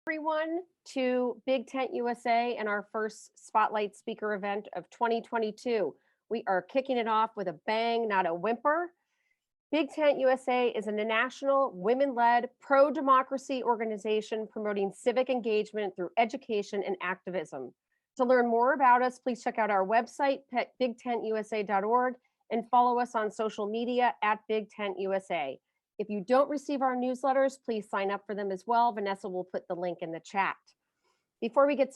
Everyone to Big Tent USA and our first spotlight speaker event of 2022. We are kicking it off with a bang, not a whimper. Big Tent USA is a national women-led pro-democracy organization promoting civic engagement through education and activism. To learn more about us, please check out our website, bigtentusa.org, and follow us on social media at BigTentUSA. If you don't receive our newsletters, please sign up for them as well. Vanessa will put the link in the chat. Before we get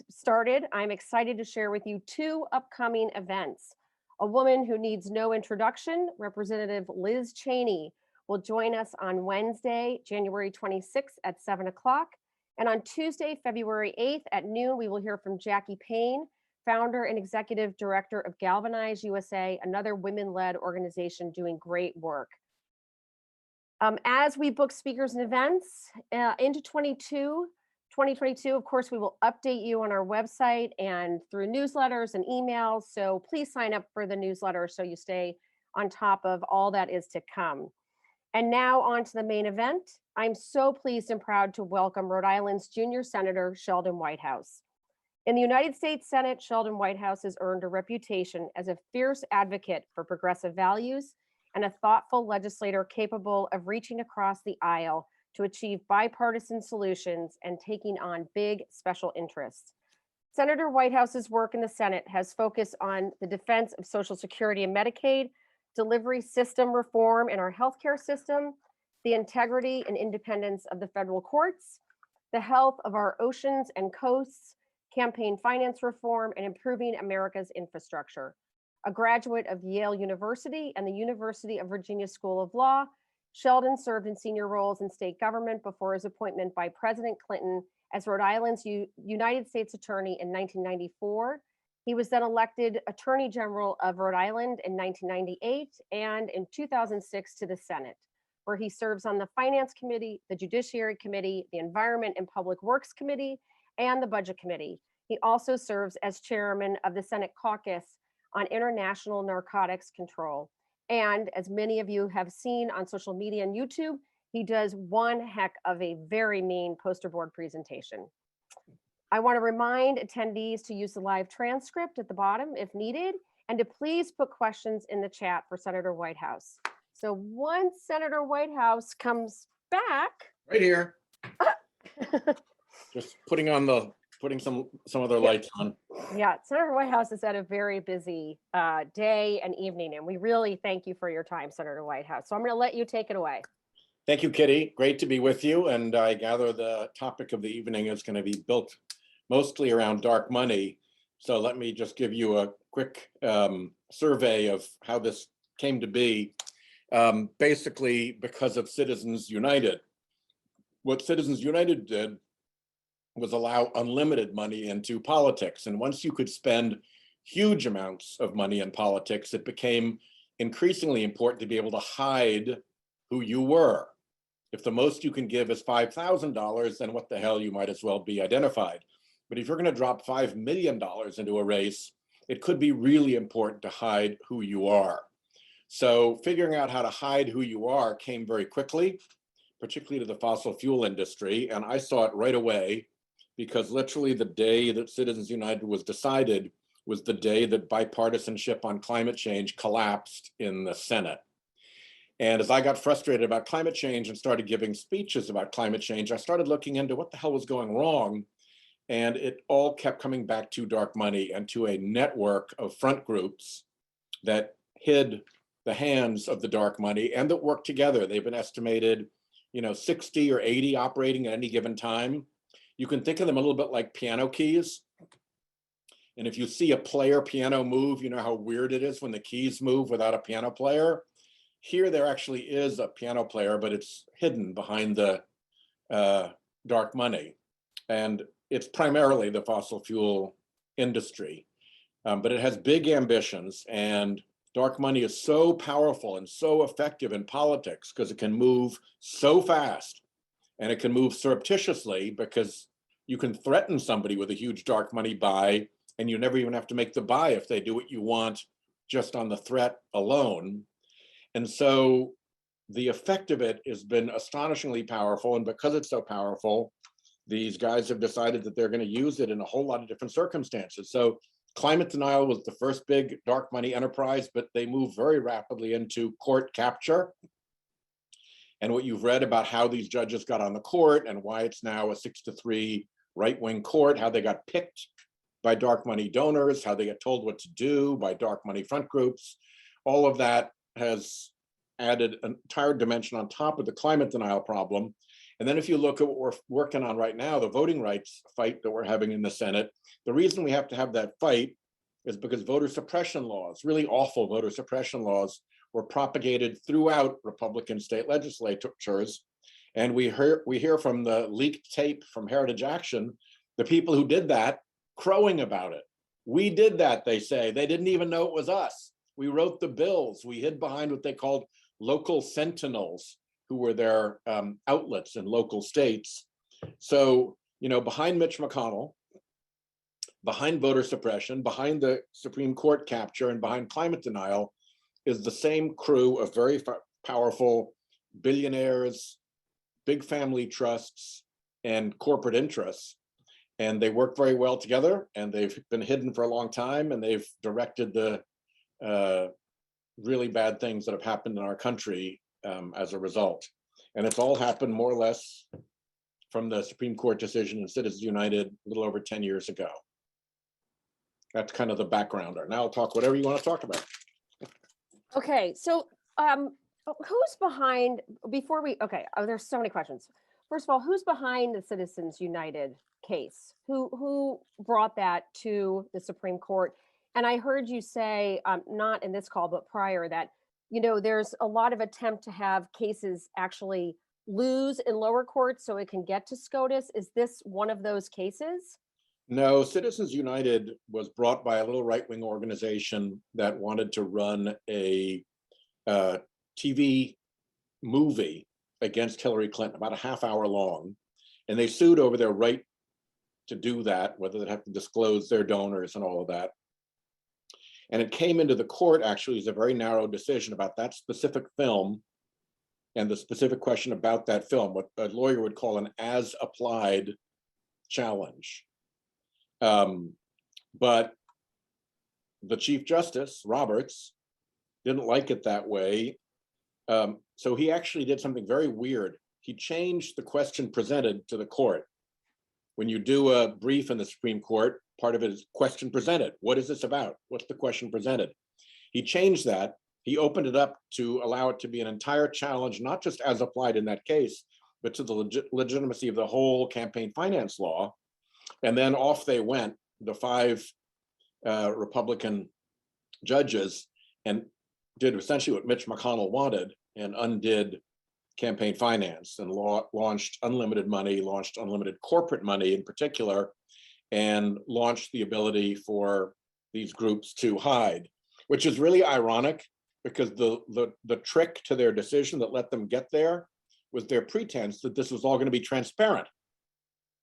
started, I'm excited to share with you two upcoming events. A woman who needs no introduction, Representative Liz Cheney, will join us on Wednesday, January 26th at 7 o'clock. And on Tuesday, February 8th at noon, we will hear from Jackie Payne, founder and executive director of Galvanize USA, another women-led organization doing great work. As we book speakers and events into 2022, of course, we will update you on our website and through newsletters and emails. So please sign up for the newsletter so you stay on top of all that is to come. And now on to the main event. I'm so pleased and proud to welcome Rhode Island's junior senator, Sheldon Whitehouse. In the United States Senate, Sheldon Whitehouse has earned a reputation as a fierce advocate for progressive values and a thoughtful legislator capable of reaching across the aisle to achieve bipartisan solutions and taking on big special interests. Senator Whitehouse's work in the Senate has focused on the defense of Social Security and Medicaid, delivery system reform in our healthcare system, the integrity and independence of the federal courts, the health of our oceans and coasts, campaign finance reform, and improving America's infrastructure. A graduate of Yale University and the University of Virginia School of Law, Sheldon served in senior roles in state government before his appointment by President Clinton as Rhode Island's United States Attorney in 1994. He was then elected Attorney General of Rhode Island in 1998 and in 2006 to the Senate, where he serves on the Finance Committee, the Judiciary Committee, the Environment and Public Works Committee, and the Budget Committee. He also serves as chairman of the Senate Caucus on International Narcotics Control. And as many of you have seen on social media and YouTube, he does one heck of a very mean poster board presentation. I want to remind attendees to use the live transcript at the bottom if needed, and to please put questions in the chat for Senator Whitehouse. So once Senator Whitehouse comes back. Right here. Just putting some other lights on. Yeah, Senator Whitehouse has had a very busy day and evening, and we really thank you for your time, Senator Whitehouse. So I'm going to let you take it away. Thank you, Kitty. Great to be with you. And I gather the topic of the evening is going to be built mostly around dark money. So let me just give you a quick survey of how this came to be. Basically, because of Citizens United. What Citizens United did was allow unlimited money into politics. And once you could spend huge amounts of money in politics, it became increasingly important to be able to hide who you were. If the most you can give is $5,000, then what the hell, you might as well be identified. But if you're going to drop $5 million into a race, it could be really important to hide who you are. So figuring out how to hide who you are came very quickly, particularly to the fossil fuel industry. And I saw it right away, because literally the day that Citizens United was decided was the day that bipartisanship on climate change collapsed in the Senate. And as I got frustrated about climate change and started giving speeches about climate change, I started looking into what the hell was going wrong. And it all kept coming back to dark money and to a network of front groups that hid the hands of the dark money and that work together. They've been estimated, 60 or 80 operating at any given time. You can think of them a little bit like piano keys. And if you see a player piano move, you know how weird it is when the keys move without a piano player. Here there actually is a piano player, but it's hidden behind the dark money. And it's primarily the fossil fuel industry, but it has big ambitions, and dark money is so powerful and so effective in politics because it can move so fast, and it can move surreptitiously because you can threaten somebody with a huge dark money buy, and you never even have to make the buy if they do what you want just on the threat alone. And so the effect of it has been astonishingly powerful, and because it's so powerful, these guys have decided that they're going to use it in a whole lot of different circumstances. So climate denial was the first big dark money enterprise, but they moved very rapidly into court capture. And what you've read about how these judges got on the court and why it's now a 6-3 right-wing court, how they got picked by dark money donors, how they get told what to do by dark money front groups, all of that has added an entire dimension on top of the climate denial problem. And then if you look at what we're working on right now, the voting rights fight that we're having in the Senate, the reason we have to have that fight is because voter suppression laws, really awful voter suppression laws, were propagated throughout Republican state legislatures. And we hear from the leaked tape from Heritage Action, the people who did that crowing about it. We did that, they say. They didn't even know it was us. We wrote the bills. We hid behind what they called local sentinels, who were their outlets in local states. So, you know, behind Mitch McConnell, behind voter suppression, behind the Supreme Court capture, and behind climate denial is the same crew of very powerful billionaires, big family trusts, and corporate interests. And they work very well together, and they've been hidden for a long time, and they've directed the really bad things that have happened in our country as a result. And it's all happened more or less from the Supreme Court decision in Citizens United a little over 10 years ago. That's kind of the background. Now I'll talk whatever you want to talk about. Okay, so who's behind, before we, okay, there's so many questions. First of all, who's behind the Citizens United case? Who brought that to the Supreme Court? And I heard you say, not in this call, but prior, that, you know, there's a lot of attempt to have cases actually lose in lower courts so it can get to SCOTUS. Is this one of those cases? No, Citizens United was brought by a little right-wing organization that wanted to run a TV movie against Hillary Clinton, about a half hour long. And they sued over their right to do that, whether they have to disclose their donors and all of that. And it came into the court actually as a very narrow decision about that specific film and the specific question about that film, what a lawyer would call an as-applied challenge. But the Chief Justice, Roberts, didn't like it that way. So he actually did something very weird. He changed the question presented to the court. When you do a brief in the Supreme Court, part of it is question presented. What is this about? What's the question presented? He changed that. He opened it up to allow it to be an entire challenge, not just as applied in that case, but to the legitimacy of the whole campaign finance law. And then off they went, the 5 Republican judges, and did essentially what Mitch McConnell wanted and undid campaign finance and launched unlimited money, launched unlimited corporate money in particular, and launched the ability for these groups to hide, which is really ironic because the trick to their decision that let them get there was their pretense that this was all going to be transparent.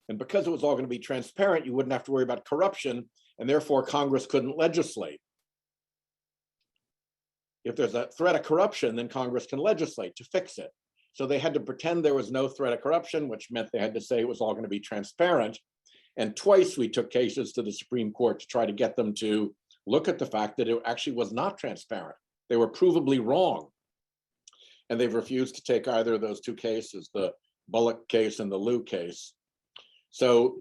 And because it was all going to be transparent, you wouldn't have to worry about corruption, and therefore Congress couldn't legislate. If there's a threat of corruption, then Congress can legislate to fix it. So they had to pretend there was no threat of corruption, which meant they had to say it was all going to be transparent. And twice we took cases to the Supreme Court to try to get them to look at the fact that it actually was not transparent. They were provably wrong. And they've refused to take either of those 2 cases, the Bullock case and the Liu case. So,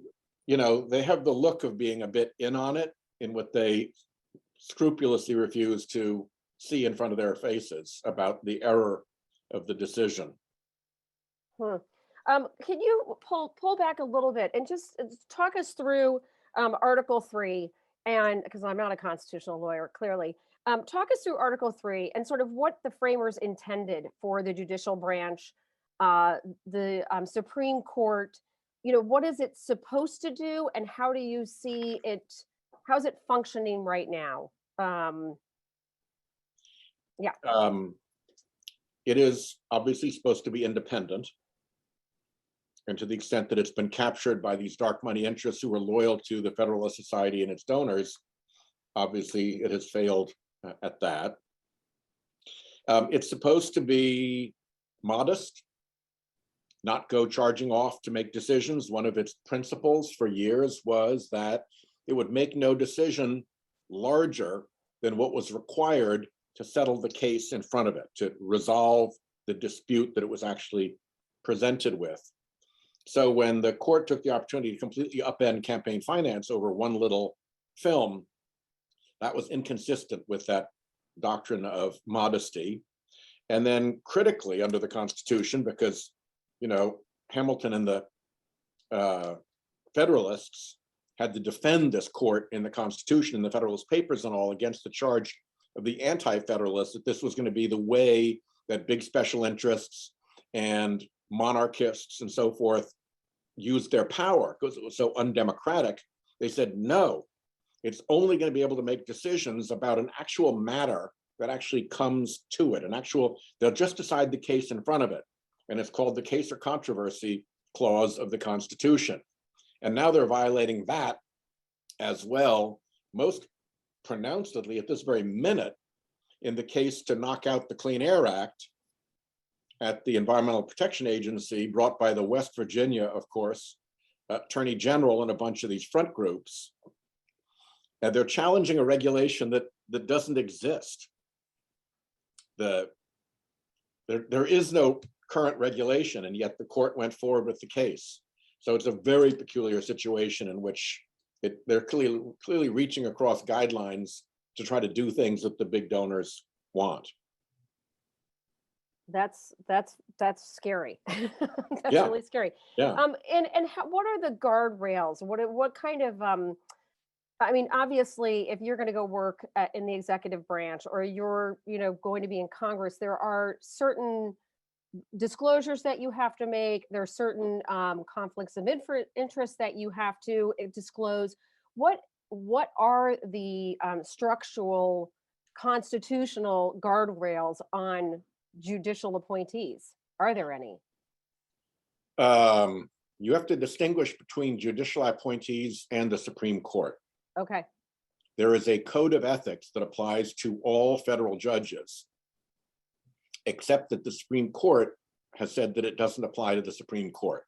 you know, they have the look of being a bit in on it in what they scrupulously refuse to see in front of their faces about the error of the decision. Can you pull back a little bit and just talk us through Article 3, and because I'm not a constitutional lawyer, clearly. Talk us through Article 3 and sort of what the framers intended for the judicial branch, the Supreme Court. You know, what is it supposed to do, and how do you see it? How's it functioning right now? It is obviously supposed to be independent. And to the extent that it's been captured by these dark money interests who are loyal to the Federalist Society and its donors, obviously it has failed at that. It's supposed to be modest. not go charging off to make decisions. One of its principles for years was that it would make no decision larger than what was required to settle the case in front of it, to resolve the dispute that it was actually presented with. So when the court took the opportunity to completely upend campaign finance over one little film, that was inconsistent with that doctrine of modesty. And then critically under the Constitution, because, you know, Hamilton and the Federalists had to defend this court in the Constitution and the Federalist Papers and all against the charge of the anti-Federalists that this was going to be the way that big special interests and monarchists and so forth used their power because it was so undemocratic. They said, no, it's only going to be able to make decisions about an actual matter that actually comes to it, they'll just decide the case in front of it. And it's called the case or controversy clause of the Constitution. And now they're violating that as well, most pronouncedly at this very minute in the case to knock out the Clean Air Act at the Environmental Protection Agency, brought by the West Virginia, of course, Attorney General and a bunch of these front groups. And they're challenging a regulation that doesn't exist. There is no current regulation, and yet the court went forward with the case. So it's a very peculiar situation in which they're clearly reaching across guidelines to try to do things that the big donors want. That's scary. That's Yeah. really scary. Yeah. And what are the guardrails? What kind of I mean, obviously, if you're going to go work in the executive branch or you're, going to be in Congress, there are certain disclosures that you have to make. There are certain conflicts of interest that you have to disclose. What are the structural, constitutional guardrails on judicial appointees? Are there any? You have to distinguish between judicial appointees and the Supreme Court. Okay. There is a code of ethics that applies to all federal judges, except that the Supreme Court has said that it doesn't apply to the Supreme Court.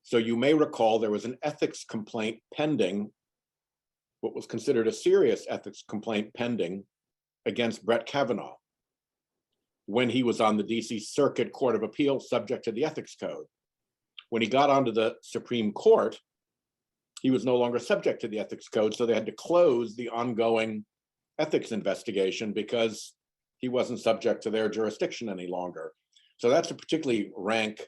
So you may recall there was an ethics complaint pending, what was considered a serious ethics complaint pending against Brett Kavanaugh when he was on the DC Circuit Court of Appeals subject to the ethics code. When he got onto the Supreme Court, he was no longer subject to the ethics code, so they had to close the ongoing ethics investigation because he wasn't subject to their jurisdiction any longer. So that's a particularly rank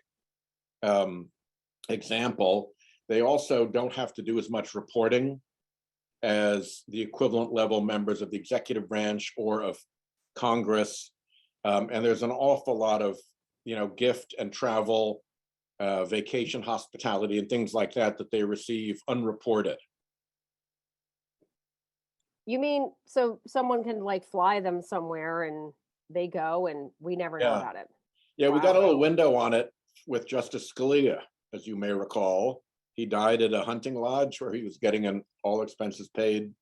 example. They also don't have to do as much reporting as the equivalent level members of the executive branch or of Congress. And there's an awful lot of, gift and travel, vacation hospitality and things like that they receive unreported. You mean, so someone can fly them somewhere and they go and we never know about it? Yeah, Wow. We got a little window on it with Justice Scalia, as you may recall. He died at a hunting lodge where he was getting an all expenses paid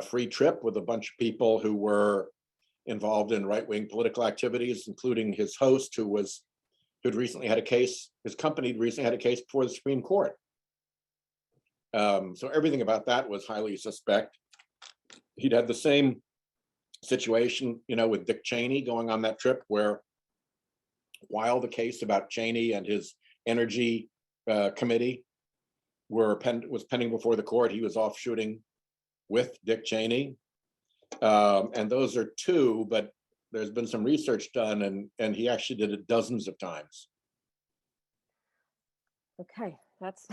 free trip with a bunch of people who were involved in right-wing political activities, including his host who'd recently had a case, his company recently had a case before the Supreme Court. So everything about that was highly suspect. He'd had the same situation, with Dick Cheney going on that trip where while the case about Cheney and his energy committee was pending before the court, he was off shooting with Dick Cheney. And those are two, but there's been some research done and he actually did it dozens of times. Okay, that's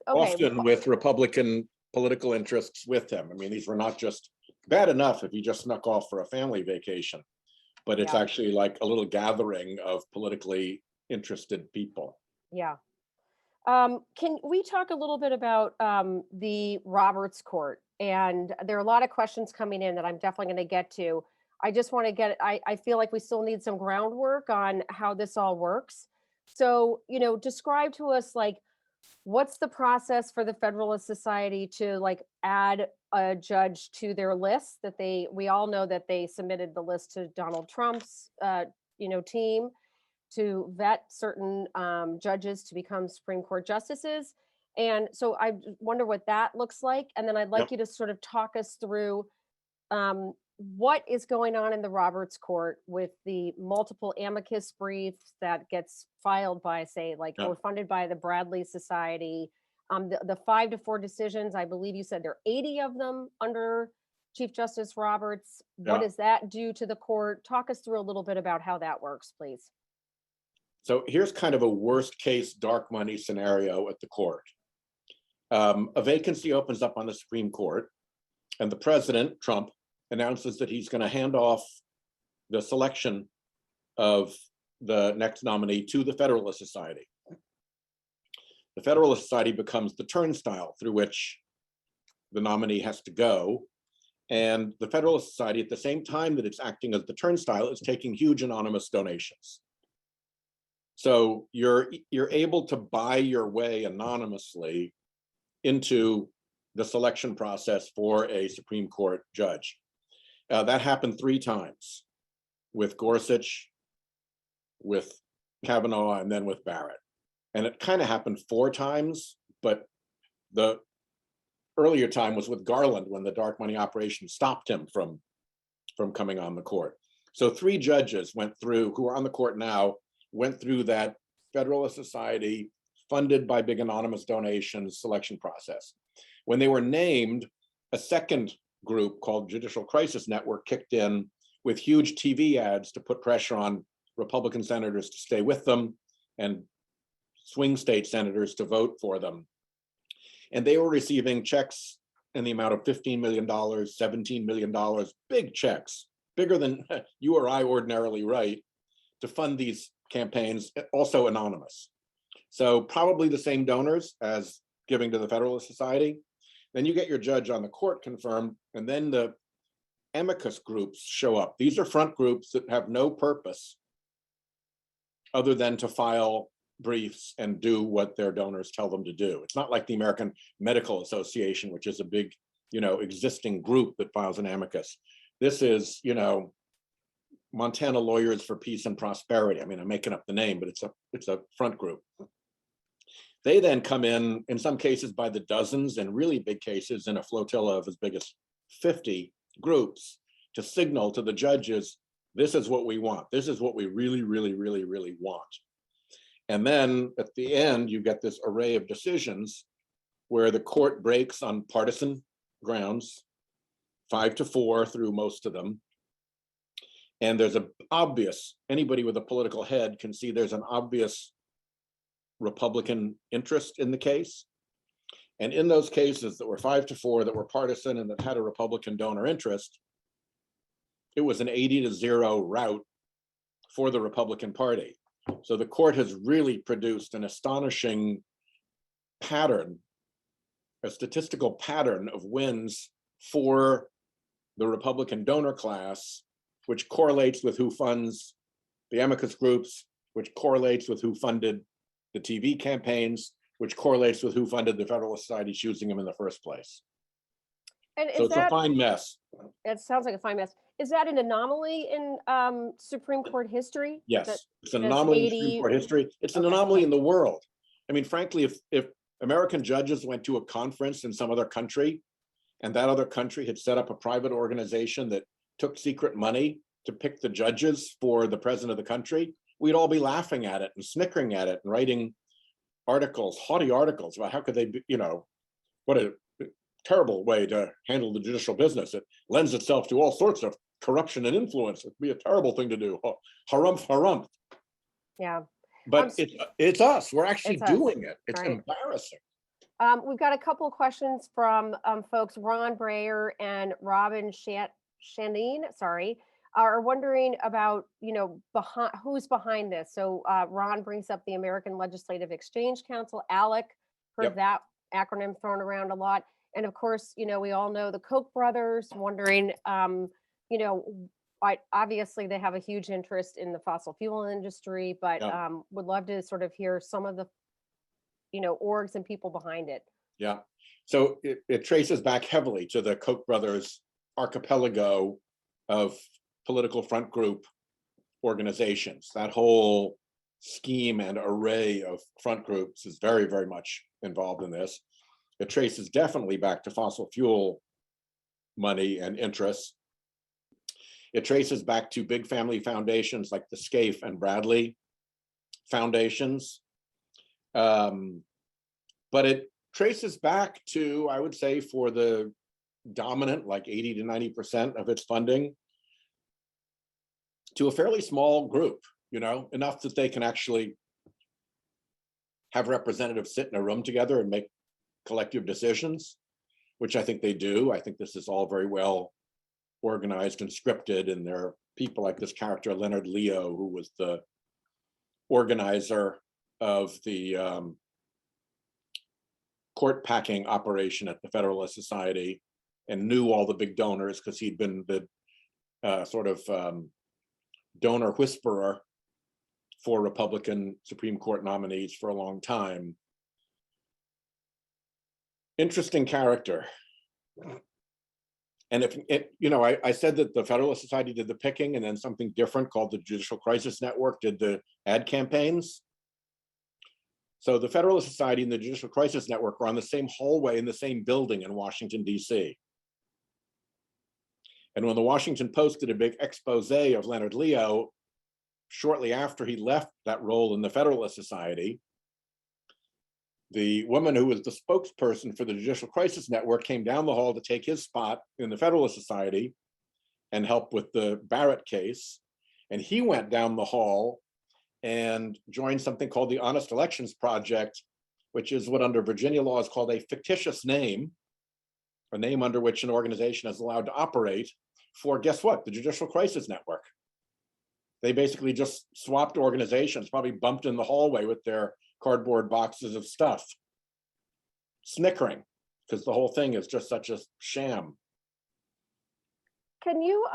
often with Republican political interests with him. I mean, these were not just bad enough if he just snuck off for a family vacation, but it's actually like a little gathering of politically interested people. Yeah. Can we talk a little bit about the Roberts Court? And there are a lot of questions coming in that I'm definitely going to get to. I just want to I feel like we still need some groundwork on how this all works. So, describe to us, what's the process for the Federalist Society to add a judge to their list that we all know that they submitted the list to Donald Trump's, team to vet certain judges to become Supreme Court justices. And so I wonder what that looks like. And then I'd like Yep. you to sort of talk us through what is going on in the Roberts Court with the multiple amicus briefs that gets filed by, say, like, Yep. or funded by the Bradley Society. The 5-4 decisions, I believe you said there are 80 of them under Chief Justice Roberts. What Yeah. does that do to the court? Talk us through a little bit about how that works, please. So here's kind of a worst case dark money scenario at the court. A vacancy opens up on the Supreme Court, and the president, Trump, announces that he's going to hand off the selection of the next nominee to the Federalist Society. The Federalist Society becomes the turnstile through which the nominee has to go. And the Federalist Society, at the same time that it's acting as the turnstile, is taking huge anonymous donations. So you're able to buy your way anonymously into the selection process for a Supreme Court judge. That happened 3 times with Gorsuch, with Kavanaugh, and then with Barrett. And it kind of happened 4 times, but the earlier time was with Garland when the dark money operation stopped him from coming on the court. So 3 judges went through, who are on the court now, went through that Federalist Society funded by big anonymous donations selection process. When they were named, a second group called Judicial Crisis Network kicked in with huge TV ads to put pressure on Republican senators to stay with them and swing state senators to vote for them. And they were receiving checks in the amount of $15 million, $17 million, big checks, bigger than you or I ordinarily write, to fund these campaigns, also anonymous. So probably the same donors as giving to the Federalist Society. Then you get your judge on the court confirmed, and then the amicus groups show up. These are front groups that have no purpose other than to file briefs and do what their donors tell them to do. It's not like the American Medical Association, which is a big, existing group that files an amicus. This is, Montana Lawyers for Peace and Prosperity. I mean, I'm making up the name, but it's a front group. They then come in some cases by the dozens, and really big cases in a flotilla of as big as 50 groups, to signal to the judges, this is what we want. This is what we really, really, really, really want. And then at the end, you get this array of decisions where the court breaks on partisan grounds, 5-4 through most of them. And there's anybody with a political head can see there's an obvious Republican interest in the case. And in those cases that were 5-4, that were partisan and that had a Republican donor interest, it was an 80-0 rout for the Republican Party. So the court has really produced an astonishing pattern, a statistical pattern of wins for the Republican donor class, which correlates with who funds the amicus groups, which correlates with who funded the TV campaigns, which correlates with who funded the Federalist Society choosing them in the first place. And So is it's a fine mess. It sounds like a fine mess. Is that an anomaly in Supreme Court history? Yes, it's an that's anomaly in 80 Supreme Court history. It's an Okay. anomaly in the world. I mean, frankly, if American judges went to a conference in some other country, and that other country had set up a private organization that took secret money to pick the judges for the president of the country, we'd all be laughing at it and snickering at it and writing articles, haughty articles about how could they be, what a terrible way to handle the judicial business. It lends itself to all sorts of corruption and influence. It'd be a terrible thing to do. Harumph, harumph. Yeah. But it's us. We're actually It's us, doing it. It's right. embarrassing. We've got a couple of questions from folks. Ron Breyer and Robin Shanine, are wondering about, who's behind this. So Ron brings up the American Legislative Exchange Council, ALEC, heard Yep. that acronym thrown around a lot. And of course, we all know the Koch brothers, wondering, obviously they have a huge interest in the fossil fuel industry, but Yeah. would love to sort of hear some of the, orgs and people behind it. Yeah. So it traces back heavily to the Koch brothers archipelago of political front group organizations. That whole scheme and array of front groups is very, very much involved in this. It traces definitely back to fossil fuel money and interests. It traces back to big family foundations like the Scaife and Bradley foundations. But it traces back to, I would say, for the dominant, like 80 to 90% of its funding, to a fairly small group, enough that they can actually have representatives sit in a room together and make collective decisions, which I think they do. I think this is all very well organized and scripted, and there are people like this character, Leonard Leo, who was the organizer of the court packing operation at the Federalist Society and knew all the big donors because he'd been the donor whisperer for Republican Supreme Court nominees for a long time. Interesting character. And I said that the Federalist Society did the picking, and then something different called the Judicial Crisis Network did the ad campaigns. So the Federalist Society and the Judicial Crisis Network were on the same hallway in the same building in Washington, D.C. And when the Washington Post did a big expose of Leonard Leo, shortly after he left that role in the Federalist Society, the woman who was the spokesperson for the Judicial Crisis Network came down the hall to take his spot in the Federalist Society and help with the Barrett case. And he went down the hall and joined something called the Honest Elections Project, which is what under Virginia law is called a fictitious name, a name under which an organization is allowed to operate for, guess what, the Judicial Crisis Network. They basically just swapped organizations, probably bumped in the hallway with their cardboard boxes of stuff, snickering, because the whole thing is just such a sham. Can you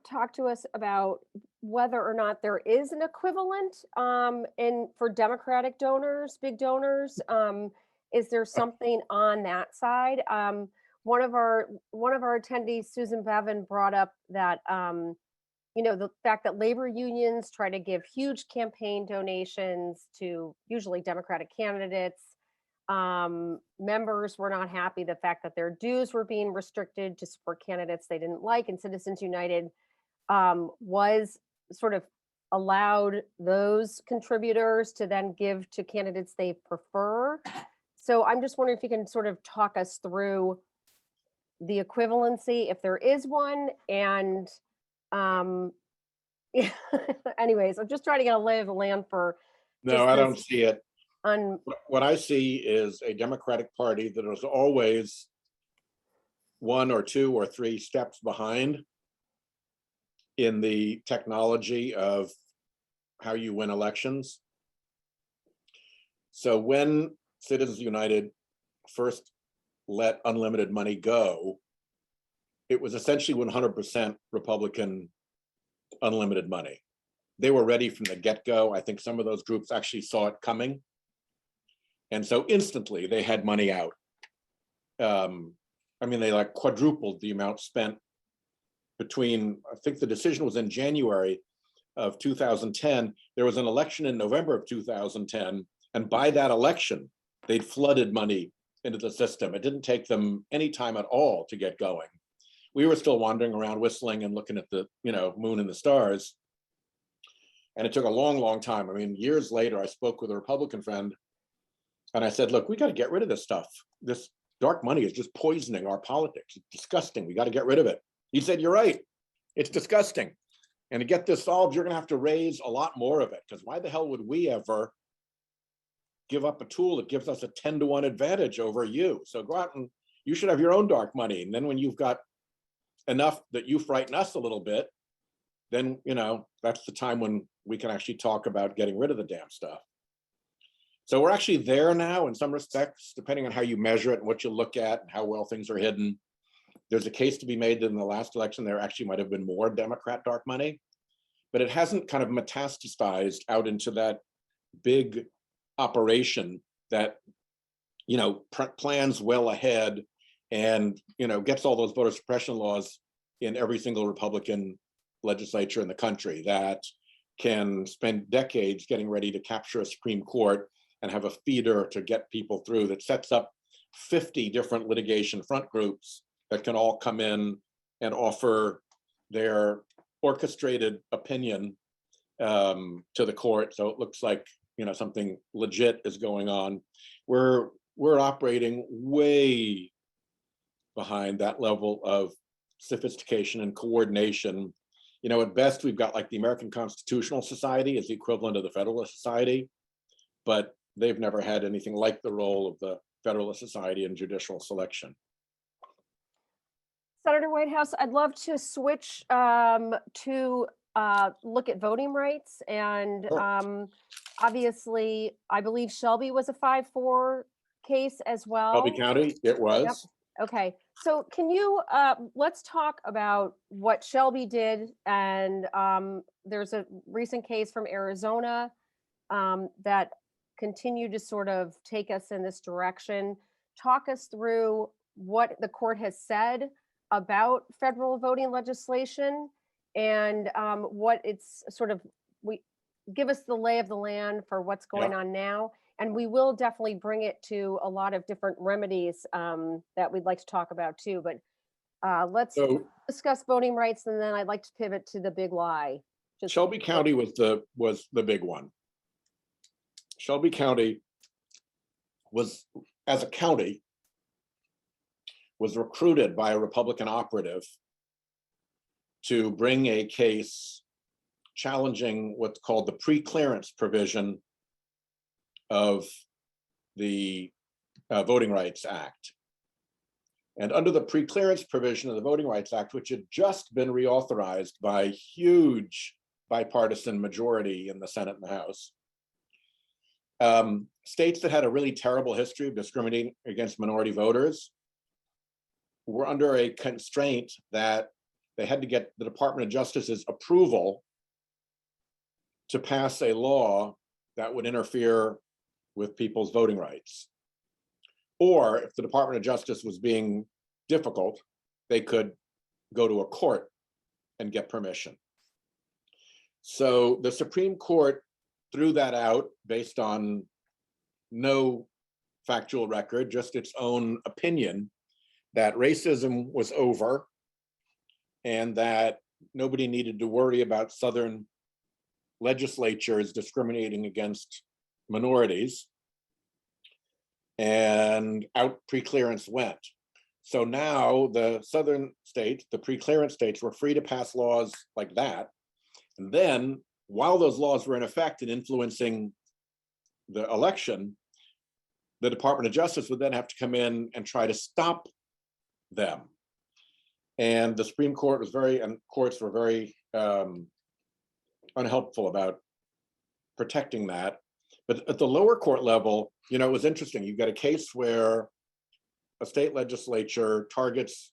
talk to us about whether or not there is an equivalent for Democratic donors, big donors? Is there something on that side? One of our attendees, Susan Bevan, brought up that the fact that labor unions try to give huge campaign donations to usually Democratic candidates. Members were not happy the fact that their dues were being restricted to support candidates they didn't like, and Citizens United was sort of allowed those contributors to then give to candidates they prefer. So I'm just wondering if you can sort of talk us through the equivalency, if there is one, and anyways, I'm just trying to get a lay of the land for. No, I don't see it. What I see is a Democratic Party that is always 1 or 2 or 3 steps behind in the technology of how you win elections. So when Citizens United first let unlimited money go, it was essentially 100% Republican unlimited money. They were ready from the get-go. I think some of those groups actually saw it coming. And so instantly they had money out. They like quadrupled the amount spent between, I think the decision was in January of 2010. There was an election in November of 2010. And by that election, they'd flooded money into the system. It didn't take them any time at all to get going. We were still wandering around whistling and looking at the moon and the stars. And it took a long, long time. Years later, I spoke with a Republican friend and I said, look, we got to get rid of this stuff. This dark money is just poisoning our politics. It's disgusting. We got to get rid of it. He said, you're right. It's disgusting. And to get this solved, you're going to have to raise a lot more of it, because why the hell would we ever give up a tool that gives us a 10-to-1 advantage over you? So go out and you should have your own dark money. And then when you've got enough that you frighten us a little bit, then, that's the time when we can actually talk about getting rid of the damn stuff. So we're actually there now in some respects, depending on how you measure it and what you look at and how well things are hidden. There's a case to be made that in the last election, there actually might have been more Democrat dark money, but it hasn't kind of metastasized out into that big operation that, plans well ahead and, gets all those voter suppression laws in every single Republican legislature in the country, that can spend decades getting ready to capture a Supreme Court and have a feeder to get people through that sets up 50 different litigation front groups that can all come in and offer their orchestrated opinion to the court. So it looks like, something legit is going on. We're operating way behind that level of sophistication and coordination. At best, we've got like the American Constitutional Society as the equivalent of the Federalist Society, but they've never had anything like the role of the Federalist Society in judicial selection. Senator Whitehouse, I'd love to switch to look at voting rights. And obviously, I believe Shelby was a 5-4 case as well. Shelby County, it was. Yep. Okay, so can you, let's talk about what Shelby did. And there's a recent case from Arizona that continued to sort of take us in this direction. Talk us through what the court has said about federal voting legislation and what it's sort of, give us the lay of the land for what's going on now. And we will definitely bring it to a lot of different remedies that we'd like to talk about too. But let's discuss voting rights, and then I'd like to pivot to the big lie. Shelby County was the big one. Shelby County was, as a county, was recruited by a Republican operative to bring a case challenging what's called the pre-clearance provision of the Voting Rights Act. And under the pre-clearance provision of the Voting Rights Act, which had just been reauthorized by huge bipartisan majority in the Senate and the House, states that had a really terrible history of discriminating against minority voters were under a constraint that they had to get the Department of Justice's approval to pass a law that would interfere with people's voting rights. Or if the Department of Justice was being difficult, they could go to a court and get permission. So the Supreme Court threw that out based on no factual record, just its own opinion that racism was over and that nobody needed to worry about Southern legislatures discriminating against minorities, and out pre-clearance went. So now the Southern states, the pre-clearance states, were free to pass laws like that. And then while those laws were in effect and influencing the election, the Department of Justice would then have to come in and try to stop them. And the Supreme Court was and courts were very unhelpful about protecting that. But at the lower court level, it was interesting. You've got a case where a state legislature targets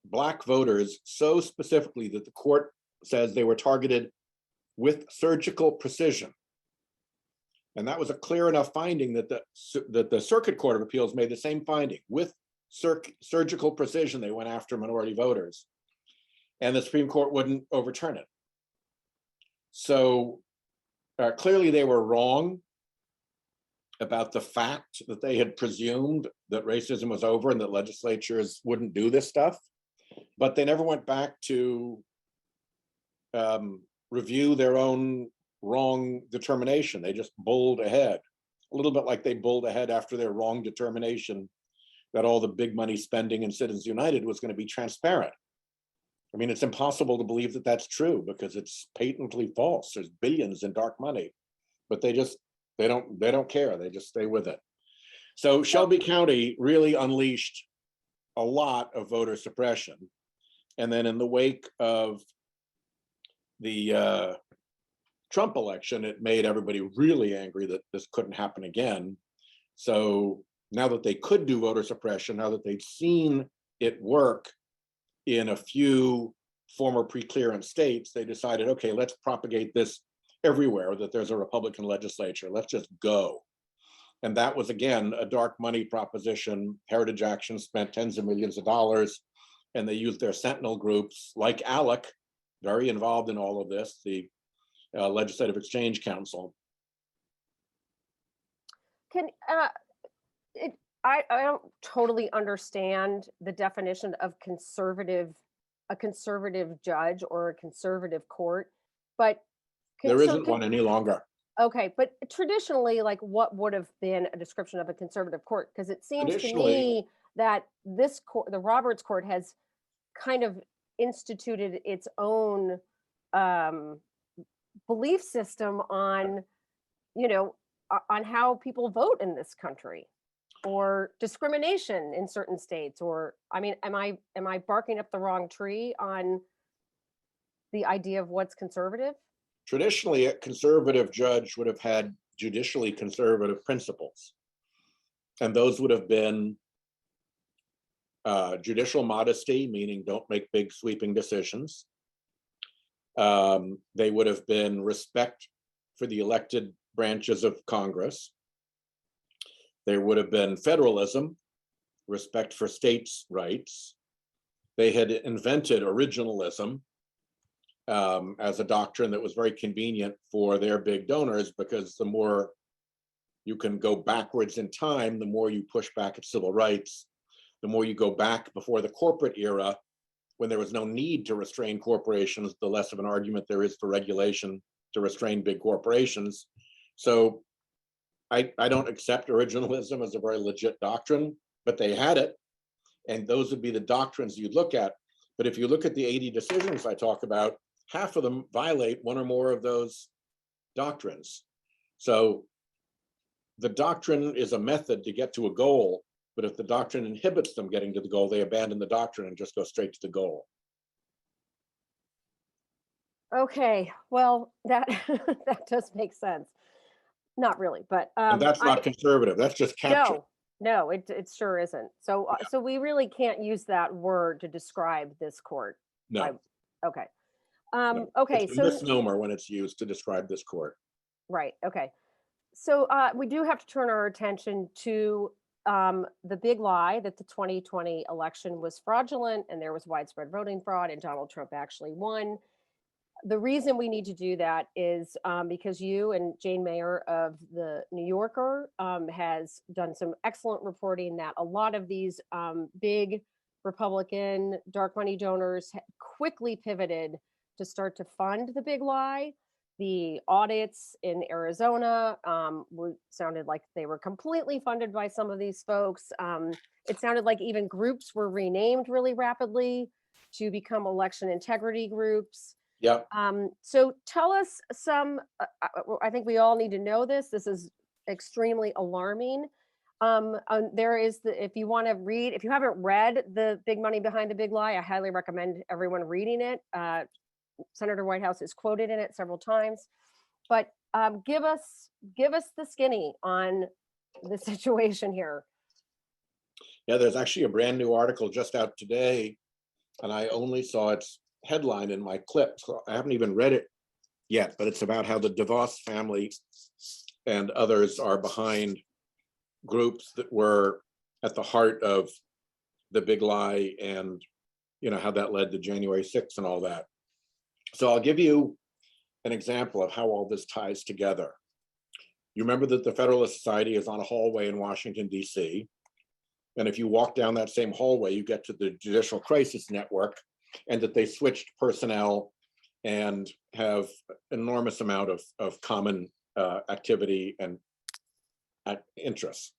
Black voters so specifically that the court says they were targeted with surgical precision. And that was a clear enough finding that the Circuit Court of Appeals made the same finding. With surgical precision, they went after minority voters. And the Supreme Court wouldn't overturn it. So clearly they were wrong about the fact that they had presumed that racism was over and that legislatures wouldn't do this stuff, but they never went back to review their own wrong determination. They just bowled ahead, a little bit like they bowled ahead after their wrong determination that all the big money spending in Citizens United was going to be transparent. I mean, it's impossible to believe that that's true because it's patently false. There's billions in dark money, but they don't care. They just stay with it. So Shelby County really unleashed a lot of voter suppression. And then in the wake of the Trump election, it made everybody really angry that this couldn't happen again. So now that they could do voter suppression, now that they'd seen it work in a few former pre-clearance states, they decided, okay, let's propagate this everywhere that there's a Republican legislature. Let's just go. And that was, again, a dark money proposition. Heritage Action spent tens of millions of dollars, and they used their sentinel groups like ALEC, very involved in all of this, the Legislative Exchange Council. Can, I don't totally understand the definition of conservative, a conservative judge or a conservative court, but. There isn't one any longer. Okay, but traditionally, like what would have been a description of a conservative court? Because it seems to me that this court, the Roberts Court, has kind of instituted its own belief system on, on how people vote in this country, or discrimination in certain states, or I mean, am I barking up the wrong tree on the idea of what's conservative? Traditionally, a conservative judge would have had judicially conservative principles. And those would have been judicial modesty, meaning don't make big sweeping decisions. They would have been respect for the elected branches of Congress. There would have been federalism, respect for states' rights. They had invented originalism as a doctrine that was very convenient for their big donors, because the more you can go backwards in time, the more you push back at civil rights, the more you go back before the corporate era, when there was no need to restrain corporations, the less of an argument there is for regulation to restrain big corporations. So I don't accept originalism as a very legit doctrine, but they had it, and those would be the doctrines you'd look at. But if you look at the 80 decisions I talk about, half of them violate one or more of those doctrines. So the doctrine is a method to get to a goal, but if the doctrine inhibits them getting to the goal, they abandon the doctrine and just go straight to the goal. Okay, well, that that does make sense. Not really, but And that's not conservative. That's just capture. No, it sure isn't. So so we really can't use that word to describe this court. No. Okay. No. Okay, It's a so misnomer when it's used to describe this court. right. Okay. So we do have to turn our attention to the big lie that the 2020 election was fraudulent and there was widespread voting fraud and Donald Trump actually won. The reason we need to do that is because you and Jane Mayer of the New Yorker has done some excellent reporting that a lot of these big Republican dark money donors quickly pivoted to start to fund the big lie. The audits in Arizona sounded like they were completely funded by some of these folks. It sounded like even groups were renamed really rapidly to become election integrity groups. Yep. So tell us some, I think we all need to know this. This is extremely alarming. There is if you want to read, if you haven't read The Big Money Behind the Big Lie, I highly recommend everyone reading it. Senator Whitehouse is quoted in it several times, but give us the skinny on the situation here. Yeah, there's actually a brand new article just out today, and I only saw its headline in my clip, so I haven't even read it yet, but it's about how the DeVos family and others are behind groups that were at the heart of the big lie, and how that led to January 6th and all that. So I'll give you an example of how all this ties together. You remember that the Federalist Society is on a hallway in Washington, D.C. And if you walk down that same hallway, you get to the Judicial Crisis Network, and that they switched personnel and have an enormous amount of common activity and interests.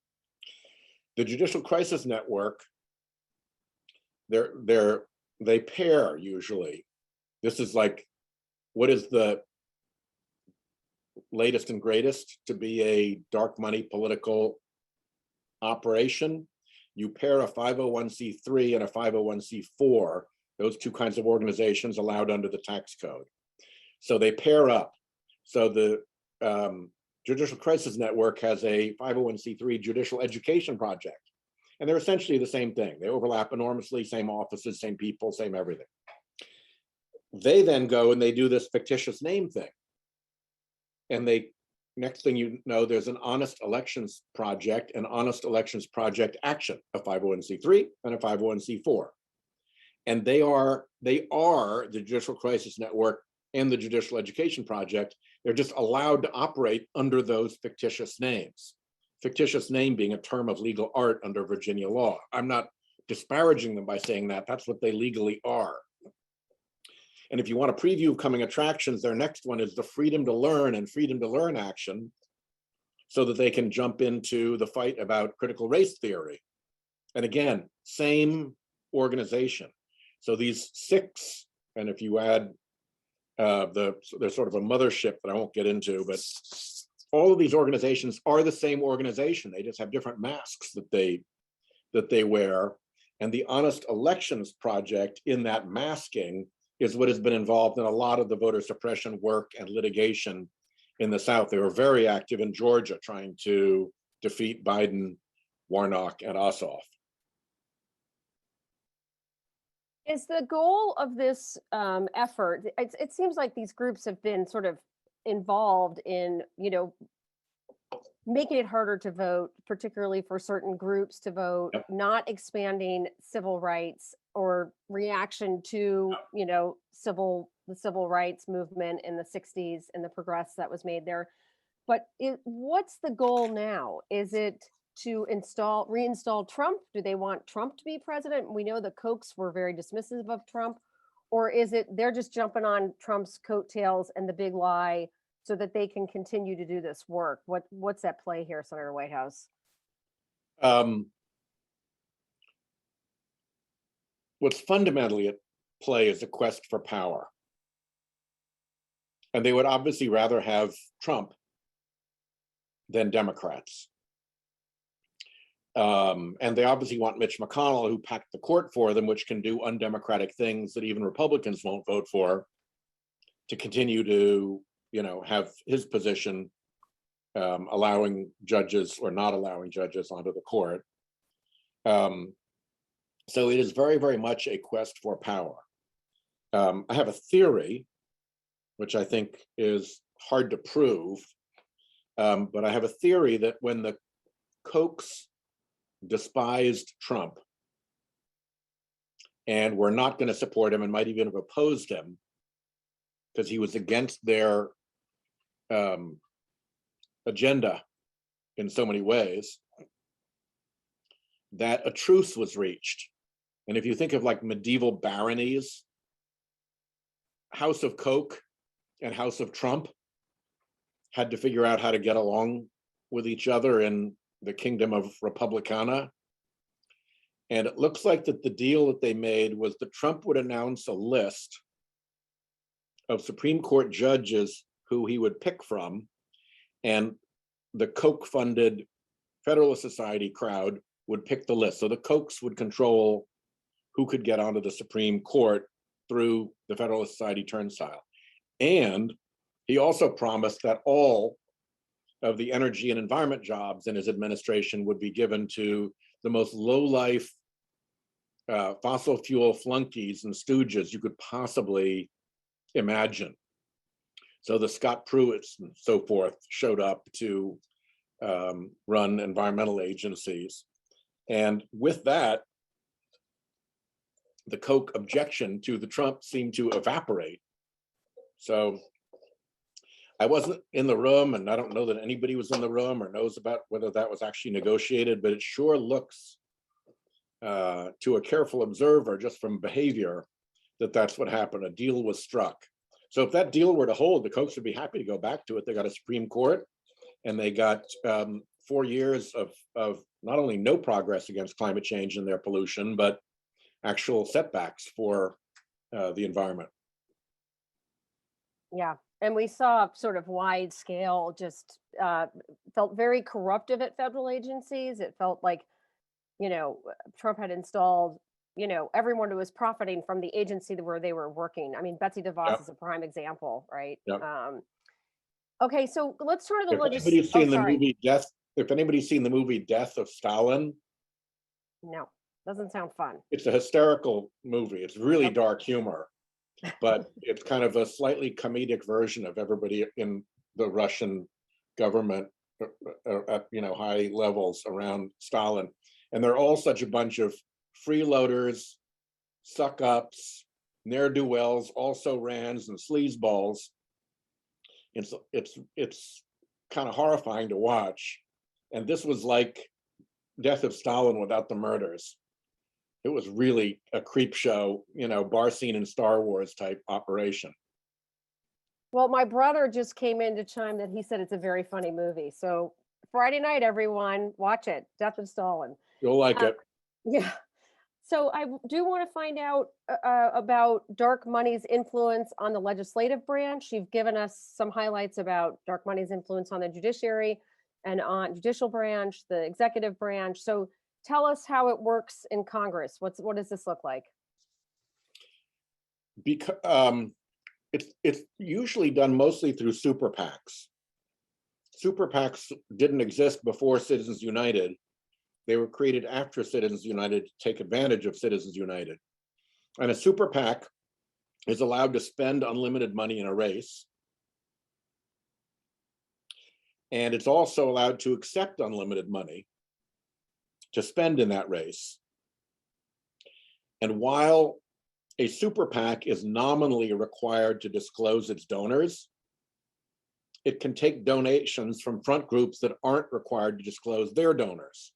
The Judicial Crisis Network, they pair usually. This is like, what is the latest and greatest to be a dark money political operation? You pair a 501c3 and a 501c4, those two kinds of organizations allowed under the tax code. So they pair up. So the Judicial Crisis Network has a 501c3 judicial education project. And they're essentially the same thing. They overlap enormously, same offices, same people, same everything. They then go and they do this fictitious name thing. And next thing you know, there's an Honest Elections Project, an Honest Elections Project Action, a 501c3 and a 501c4. And they are the Judicial Crisis Network and the Judicial Education Project, They're just allowed to operate under those fictitious names. Fictitious name being a term of legal art under Virginia law. I'm not disparaging them by saying that. That's what they legally are. And if you want a preview of coming attractions, their next one is the Freedom to Learn and Freedom to Learn action, so that they can jump into the fight about critical race theory. And again, same organization. So these 6, and if you add there's sort of a mothership that I won't get into, but all of these organizations are the same organization. They just have different masks that they wear. And the Honest Elections Project in that masking is what has been involved in a lot of the voter suppression work and litigation in the South. They were very active in Georgia trying to defeat Biden, Warnock, and Ossoff. Is the goal of this effort, it seems like these groups have been sort of involved in, making it harder to vote, particularly for certain groups to vote, Yep. not expanding civil rights or reaction to, the civil rights movement in the 60s and the progress that was made there. But what's the goal now? Is it to reinstall Trump? Do they want Trump to be president? We know the Kochs were very dismissive of Trump. Or is it they're just jumping on Trump's coattails and the big lie so that they can continue to do this work? What's at play here, Senator Whitehouse? What's fundamentally at play is a quest for power. And they would obviously rather have Trump than Democrats. And they obviously want Mitch McConnell, who packed the court for them, which can do undemocratic things that even Republicans won't vote for, to continue to, have his position, allowing judges or not allowing judges onto the court. So it is very, very much a quest for power. I have a theory, which I think is hard to prove, but I have a theory that when the Kochs despised Trump and were not going to support him and might even have opposed him because he was against their agenda in so many ways, that a truce was reached. And if you think of like medieval baronies, House of Koch and House of Trump had to figure out how to get along with each other in the kingdom of Republicana. And it looks like that the deal that they made was that Trump would announce a list of Supreme Court judges who he would pick from, and the Koch-funded Federalist Society crowd would pick the list. So the Kochs would control who could get onto the Supreme Court through the Federalist Society turnstile. And he also promised that all of the energy and environment jobs in his administration would be given to the most low-life fossil fuel flunkies and stooges you could possibly imagine. So the Scott Pruitts and so forth showed up to run environmental agencies. And with that, the Koch objection to the Trump seemed to evaporate. So I wasn't in the room, and I don't know that anybody was in the room or knows about whether that was actually negotiated, but it sure looks to a careful observer, just from behavior, that that's what happened. A deal was struck. So if that deal were to hold, the Kochs would be happy to go back to it. They got a Supreme Court, and they got 4 years of not only no progress against climate change and their pollution, but actual setbacks for the environment. Yeah. And we saw sort of wide scale, just felt very corruptive at federal agencies. It felt like, Trump had installed, everyone who was profiting from the agency where they were working. I mean, Betsy DeVos Yep. is a prime example, right? Yep. Okay, so let's turn to the If anybody's seen the sorry. movie Death, if anybody's seen the movie Death of Stalin, No, doesn't sound fun. it's a hysterical movie. It's really dark humor, but it's kind of a slightly comedic version of everybody in the Russian government at high levels around Stalin. And they're all such a bunch of freeloaders, suck-ups, ne'er-do-wells, also-rans, and sleazeballs. It's kind of horrifying to watch. And this was like Death of Stalin without the murders. It was really a creep show, bar scene in Star Wars type operation. Well, my brother just came in to chime that he said it's a very funny movie. So Friday night, everyone, watch it. Death of Stalin. You'll like Uh, it. yeah. So do want to find out about dark money's influence on the legislative branch. You've given us some highlights about dark money's influence on the judiciary and on judicial branch, the executive branch. So tell us how it works in Congress. What does this look like? Because it's usually done mostly through super PACs. Super PACs didn't exist before Citizens United. They were created after Citizens United to take advantage of Citizens United. And a super PAC is allowed to spend unlimited money in a race. And it's also allowed to accept unlimited money to spend in that race. And while a super PAC is nominally required to disclose its donors, it can take donations from front groups that aren't required to disclose their donors.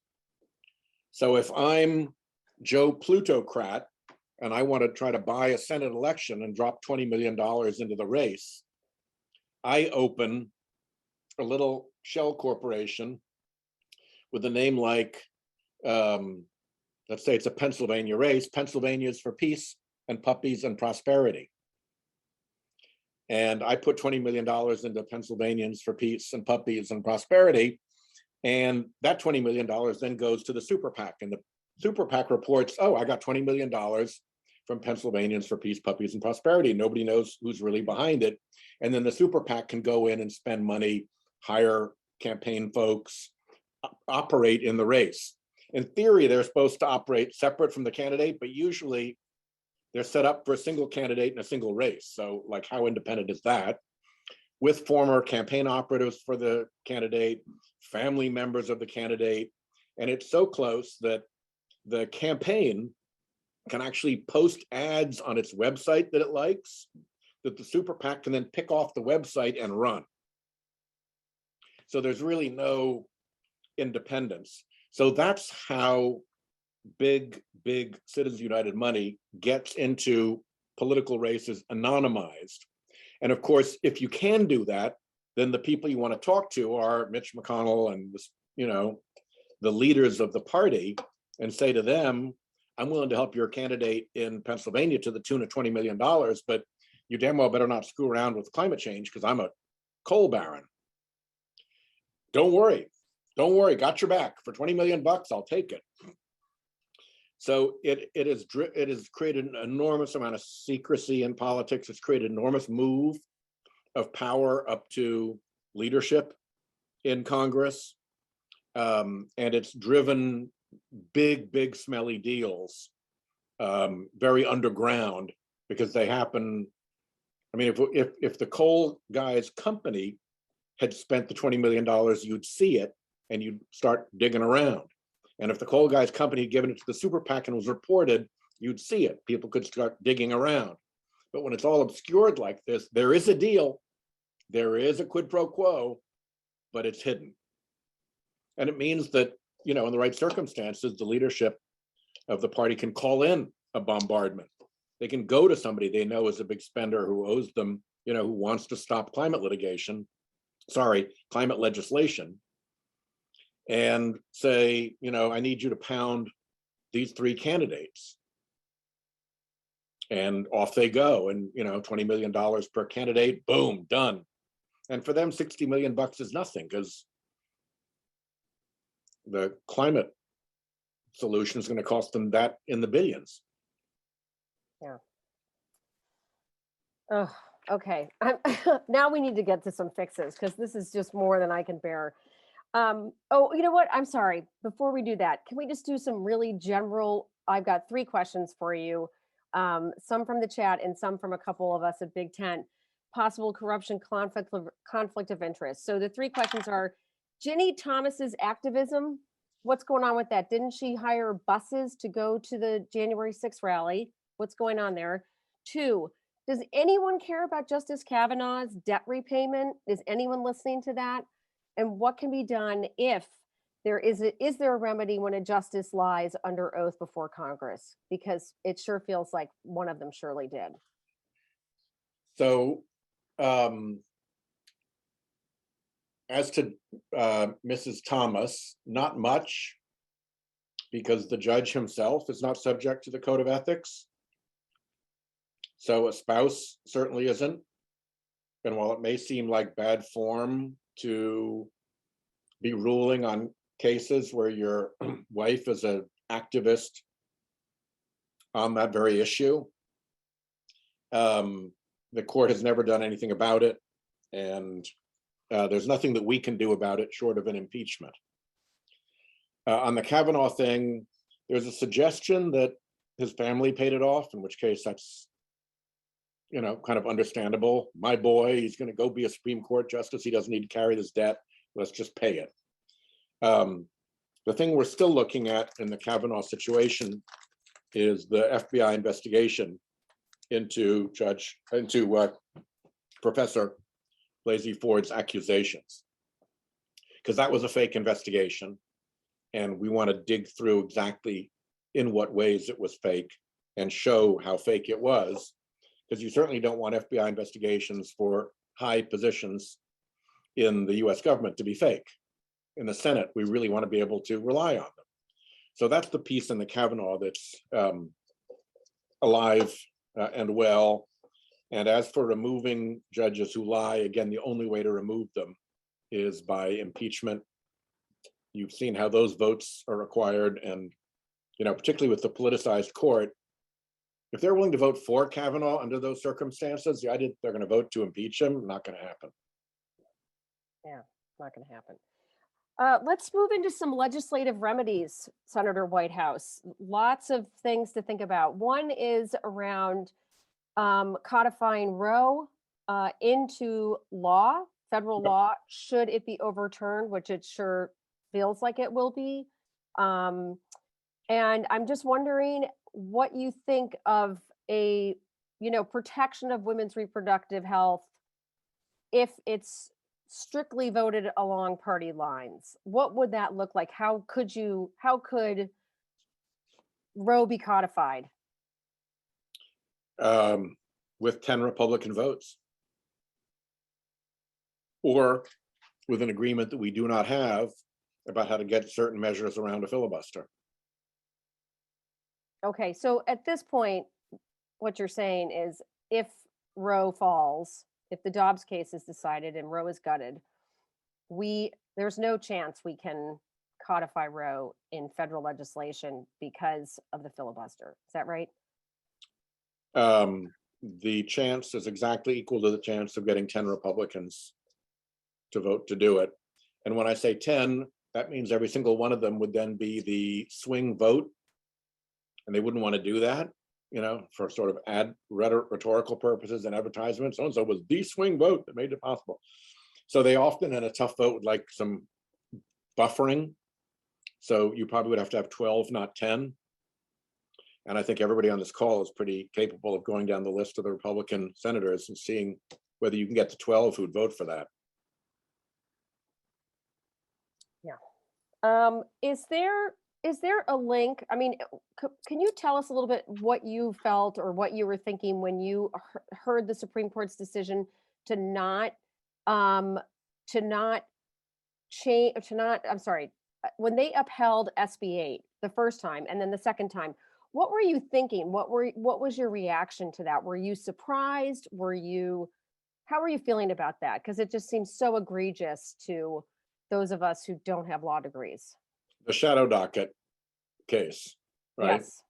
So if I'm Joe Plutocrat and I want to try to buy a Senate election and drop $20 million into the race, I open a little shell corporation with a name like, let's say it's a Pennsylvania race, Pennsylvania's for Peace and Puppies and Prosperity. And I put $20 million into Pennsylvanians for Peace and Puppies and Prosperity. And that $20 million then goes to the super PAC. And the super PAC reports, oh, I got $20 million from Pennsylvanians for Peace, Puppies, and Prosperity. Nobody knows who's really behind it. And then the super PAC can go in and spend money, hire campaign folks, operate in the race. In theory, they're supposed to operate separate from the candidate, but usually they're set up for a single candidate in a single race. So like, how independent is that? With former campaign operatives for the candidate, family members of the candidate. And it's so close that the campaign can actually post ads on its website that it likes, that the super PAC can then pick off the website and run. So there's really no independence. So that's how big Citizens United money gets into political races anonymized. And of course, if you can do that, then the people you want to talk to are Mitch McConnell and the leaders of the party, and say to them, I'm willing to help your candidate in Pennsylvania to the tune of $20 million, but you damn well better not screw around with climate change because I'm a coal baron. Don't worry, got your back. For 20 million bucks, I'll take it. So it has created an enormous amount of secrecy in politics. It's created an enormous move of power up to leadership in Congress. And it's driven big, smelly deals, very underground, because they happen. I mean, if the coal guy's company had spent the $20 million, you'd see it and you'd start digging around. And if the coal guy's company had given it to the super PAC and was reported, you'd see it. People could start digging around. But when it's all obscured like this, there is a deal, there is a quid pro quo, but it's hidden. And it means that, in the right circumstances, the leadership of the party can call in a bombardment. They can go to somebody they know is a big spender who owes them, who wants to stop climate legislation, and say, I need you to pound these 3 candidates. And off they go. And, $20 million per candidate, boom, done. And for them, 60 million bucks is nothing, because the climate solution is going to cost them that in the billions. Yeah. Oh, okay. Now we need to get to some fixes, because this is just more than I can bear. Oh, you know what? I'm sorry. Before we do that, can we just do some really general? I've got 3 questions for you. Some from the chat and some from a couple of us at Big Tent. Possible corruption, conflict of interest. So the 3 questions are: Ginny Thomas's activism. What's going on with that? Didn't she hire buses to go to the January 6th rally? What's going on there? 2, Does anyone care about Justice Kavanaugh's debt repayment? Is anyone listening to that? And what can be done if is there a remedy when a justice lies under oath before Congress? Because it sure feels like one of them surely did. So, as to Mrs. Thomas, not much, because the judge himself is not subject to the code of ethics. So a spouse certainly isn't. And while it may seem like bad form to be ruling on cases where your wife is an activist on that very issue, the court has never done anything about it. And there's nothing that we can do about it short of an impeachment. On the Kavanaugh thing, there's a suggestion that his family paid it off, in which case that's, kind of understandable. My boy, he's going to go be a Supreme Court justice. He doesn't need to carry this debt. Let's just pay it. The thing we're still looking at in the Kavanaugh situation is the FBI investigation into Professor Blasey Ford's accusations, because that was a fake investigation, and we want to dig through exactly in what ways it was fake and show how fake it was, because you certainly don't want FBI investigations for high positions in the US government to be fake. In the Senate, we really want to be able to rely on them. So that's the piece in the Kavanaugh that's alive and well. And as for removing judges who lie, again, the only way to remove them is by impeachment. You've seen how those votes are required, and particularly with the politicized court, if they're willing to vote for Kavanaugh under those circumstances, they're going to vote to impeach him. Not going to happen. Yeah, not going to happen. Let's move into some legislative remedies, Senator Whitehouse. Lots of things to think about. One is around codifying Roe into law, federal law, should it be overturned, which it sure feels like it will be. And I'm just wondering what you think of a, protection of women's reproductive health if it's strictly voted along party lines. What would that look like? How could Roe be codified? With 10 Republican votes, or with an agreement that we do not have about how to get certain measures around a filibuster. Okay, so at this point, what you're saying is if Roe falls, if the Dobbs case is decided and Roe is gutted, there's no chance we can codify Roe in federal legislation because of the filibuster. Is that right? The chance is exactly equal to the chance of getting 10 Republicans to vote to do it. And when I say 10, that means every single one of them would then be the swing vote. And they wouldn't want to do that, for sort of rhetorical purposes and advertisements. So-and-so was the swing vote that made it possible. So they often, in a tough vote, would like some buffering. So you probably would have to have 12, not 10. And I think everybody on this call is pretty capable of going down the list of the Republican senators and seeing whether you can get to 12 who'd vote for that. Yeah. Is there a link? I mean, can you tell us a little bit what you felt or what you were thinking when you heard the Supreme Court's decision to not when they upheld SB 8 the first time and then the second time? What were you thinking? What was your reaction to that? Were you surprised? How were you feeling about that? Because it just seems so egregious to those of us who don't have law degrees. The shadow docket case, right? Yes.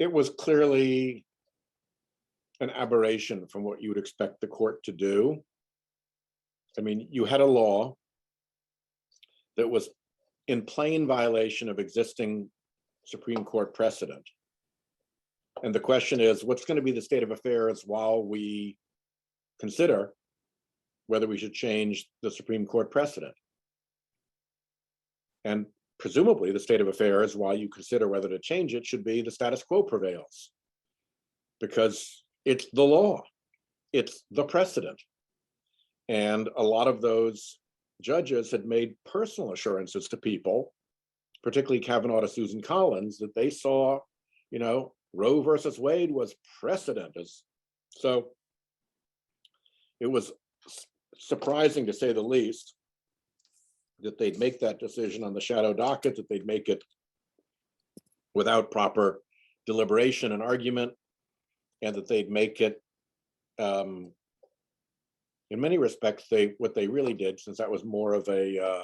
It was clearly an aberration from what you would expect the court to do. I mean, you had a law that was in plain violation of existing Supreme Court precedent. And the question is, what's going to be the state of affairs while we consider whether we should change the Supreme Court precedent? And presumably the state of affairs, while you consider whether to change it, should be the status quo prevails, because it's the law, it's the precedent. And a lot of those judges had made personal assurances to people, particularly Kavanaugh to Susan Collins, that they saw, Roe versus Wade was precedent. So it was surprising, to say the least, that they'd make that decision on the shadow docket, that they'd make it without proper deliberation and argument, and that they'd make it, in many respects, what they really did, since that was more of a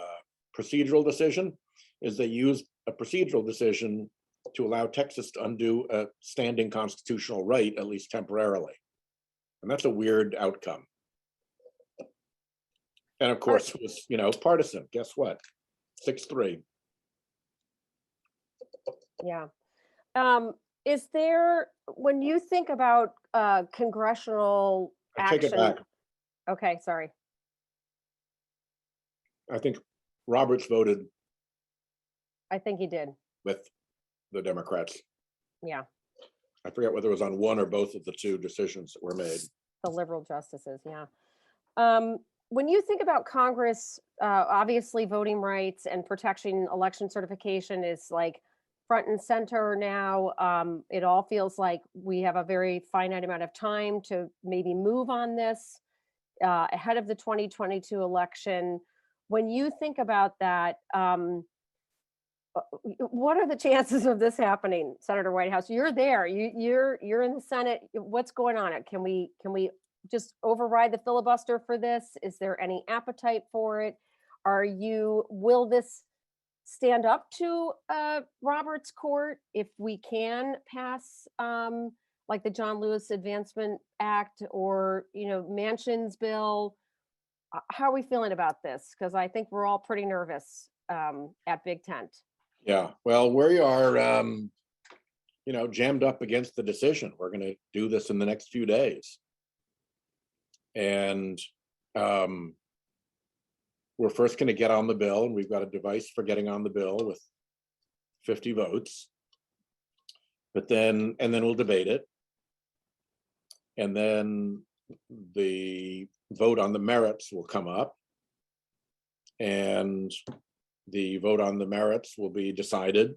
procedural decision, is they used a procedural decision to allow Texas to undo a standing constitutional right, at least temporarily. And that's a weird outcome. And of course, it was, partisan. Guess what? 6-3. Yeah. Is there, when you think about congressional I take it action? back. Okay, sorry. I think Roberts voted I think he did. with the Democrats. Yeah, I forget whether it was on one or both of the two decisions that were made. the liberal justices. Yeah. When you think about Congress, obviously voting rights and protecting election certification is like front and center now. It all feels like we have a very finite amount of time to maybe move on this ahead of the 2022 election. When you think about that, what are the chances of this happening, Senator Whitehouse? You're there. You're in the Senate. What's going on? Can we just override the filibuster for this? Is there any appetite for it? Will this stand up to Roberts Court if we can pass like the John Lewis Advancement Act or Manchin's bill? How are we feeling about this? Because I think we're all pretty nervous at Big Tent. Yeah, well, we are, jammed up against the decision. We're going to do this in the next few days. And we're first going to get on the bill, and we've got a device for getting on the bill with 50 votes. And then we'll debate it. And then the vote on the merits will come up. And the vote on the merits will be decided.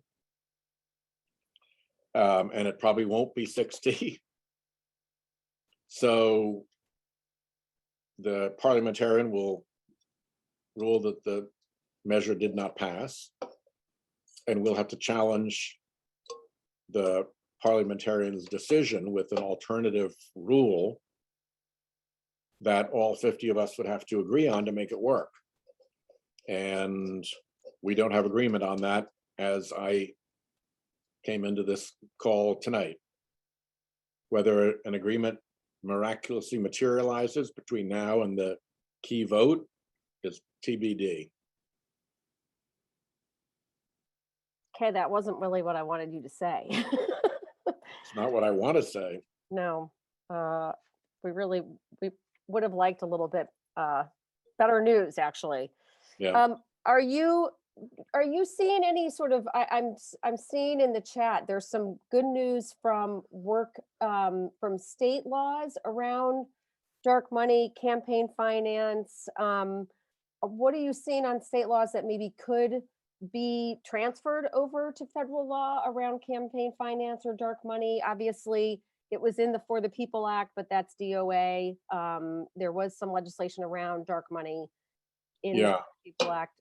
And it probably won't be 60. So the parliamentarian will rule that the measure did not pass, and we'll have to challenge the parliamentarian's decision with an alternative rule that all 50 of us would have to agree on to make it work. And we don't have agreement on that as I came into this call tonight. Whether an agreement miraculously materializes between now and the key vote is TBD. Okay, that wasn't really what I wanted you to say. It's not what I want to say. No, we would have liked a little bit better news, actually. Yeah. Are you seeing any sort of? I'm seeing in the chat there's some good news from work from state laws around dark money, campaign finance. What are you seeing on state laws that maybe could be transferred over to federal law around campaign finance or dark money? Obviously, it was in the For the People Act, but that's DOA. There was some legislation around dark money in the For the People Act.